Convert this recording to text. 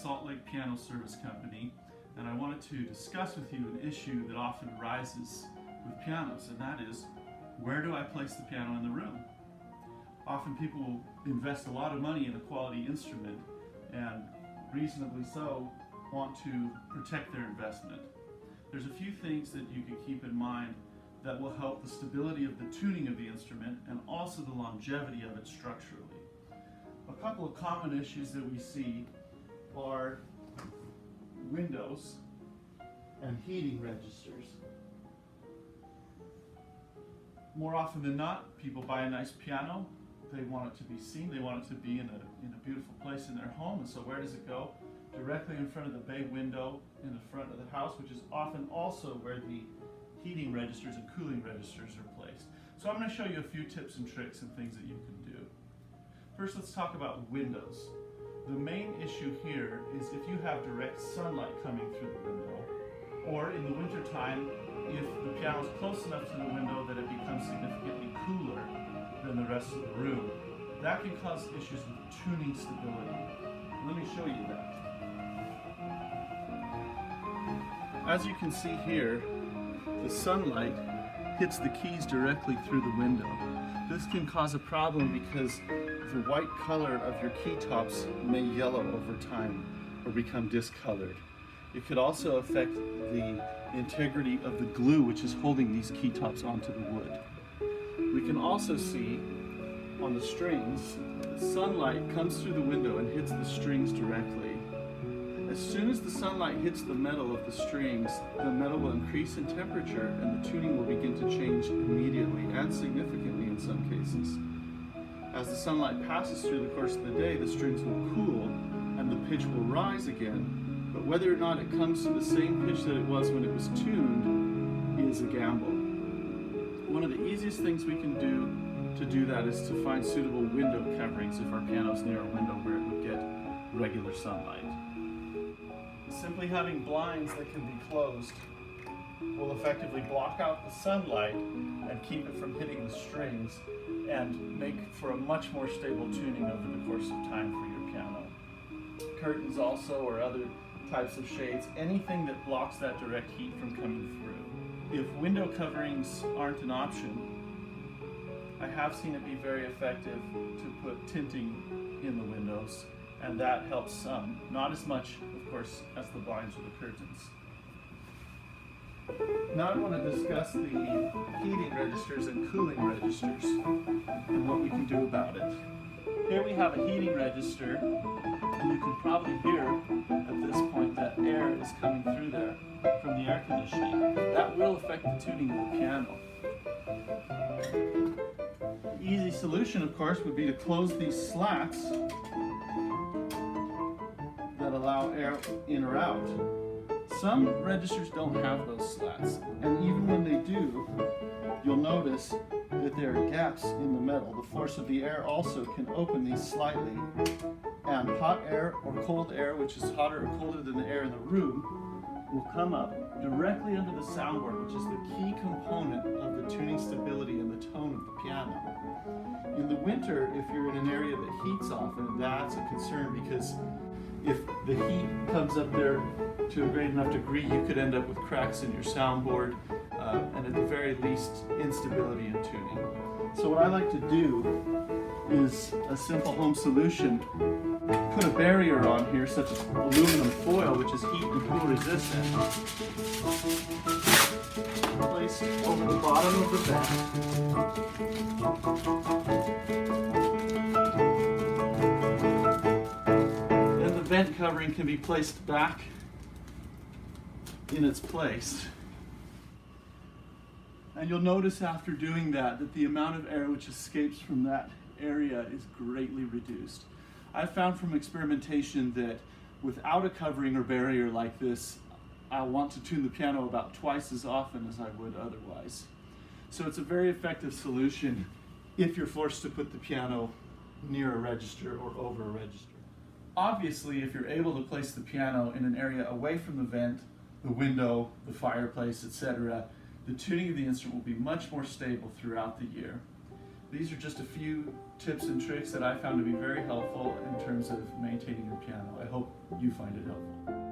Salt Lake Piano Service Company, and I wanted to discuss with you an issue that often arises with pianos, and that is, where do I place the piano in the room? Often people will invest a lot of money in a quality instrument and reasonably so want to protect their investment. There's a few things that you can keep in mind that will help the stability of the tuning of the instrument and also the longevity of it structurally. A couple of common issues that we see are windows and heating registers. More often than not, people buy a nice piano, they want it to be seen, they want it to be in a beautiful place in their home, and so where does it go? Directly in front of the bay window in the front of the house, which is often also where the heating registers and cooling registers are placed. So I'm going to show you a few tips and tricks and things that you can do. First, let's talk about windows. The main issue here is if you have direct sunlight coming through the window, or in the winter time, if the piano is close enough to the window that it becomes significantly cooler than the rest of the room, that can cause issues with tuning stability. Let me show you that. As you can see here, the sunlight hits the keys directly through the window. This can cause a problem because the white color of your key tops may yellow over time or become discolored. It could also affect the integrity of the glue which is holding these key tops onto the wood. We can also see on the strings, the sunlight comes through the window and hits the strings directly. As soon as the sunlight hits the metal of the strings, the metal will increase in temperature and the tuning will begin to change immediately and significantly in some cases. As the sunlight passes through the course of the day, the strings will cool and the pitch will rise again, but whether or not it comes to the same pitch that it was when it was tuned is a gamble. One of the easiest things we can do to do that is to find suitable window coverings if our piano is near a window where it would get regular sunlight. Simply having blinds that can be closed will effectively block out the sunlight and keep it from hitting the strings and make for a much more stable tuning over the course of time for your piano. Curtains also, or other types of shades, anything that blocks that direct heat from coming through. If window coverings aren't an option, I have seen it be very effective to put tinting in the windows, and that helps some. Not as much, of course, as the blinds or the curtains. Now I want to discuss the heating registers and cooling registers and what we can do about it. Here we have a heating register, and you can probably hear at this point that air is coming through there from the air conditioning. That will affect the tuning of the piano. The easy solution, of course, would be to close these slats that allow air in or out. Some registers don't have those slats, and even when they do, you'll notice that there are gaps in the metal. The force of the air also can open these slightly, and hot air or cold air, which is hotter or colder than the air in the room, will come up directly under the soundboard, which is the key component of the tuning stability and the tone of the piano. In the winter, if you're in an area that heats often, that's a concern, because if the heat comes up there to a great enough degree, you could end up with cracks in your soundboard and at the very least instability in tuning. So what I like to do is a simple home solution. Put a barrier on here, such as aluminum foil, which is heat and cool resistant, placed over the bottom of the vent. Then the vent covering can be placed back in its place. And you'll notice after doing that that the amount of air which escapes from that area is greatly reduced. I've found from experimentation that without a covering or barrier like this, I want to tune the piano about twice as often as I would otherwise. So it's a very effective solution if you're forced to put the piano near a register or over a register. Obviously, if you're able to place the piano in an area away from the vent, the window, the fireplace, etc., the tuning of the instrument will be much more stable throughout the year. These are just a few tips and tricks that I found to be very helpful in terms of maintaining your piano. I hope you find it helpful.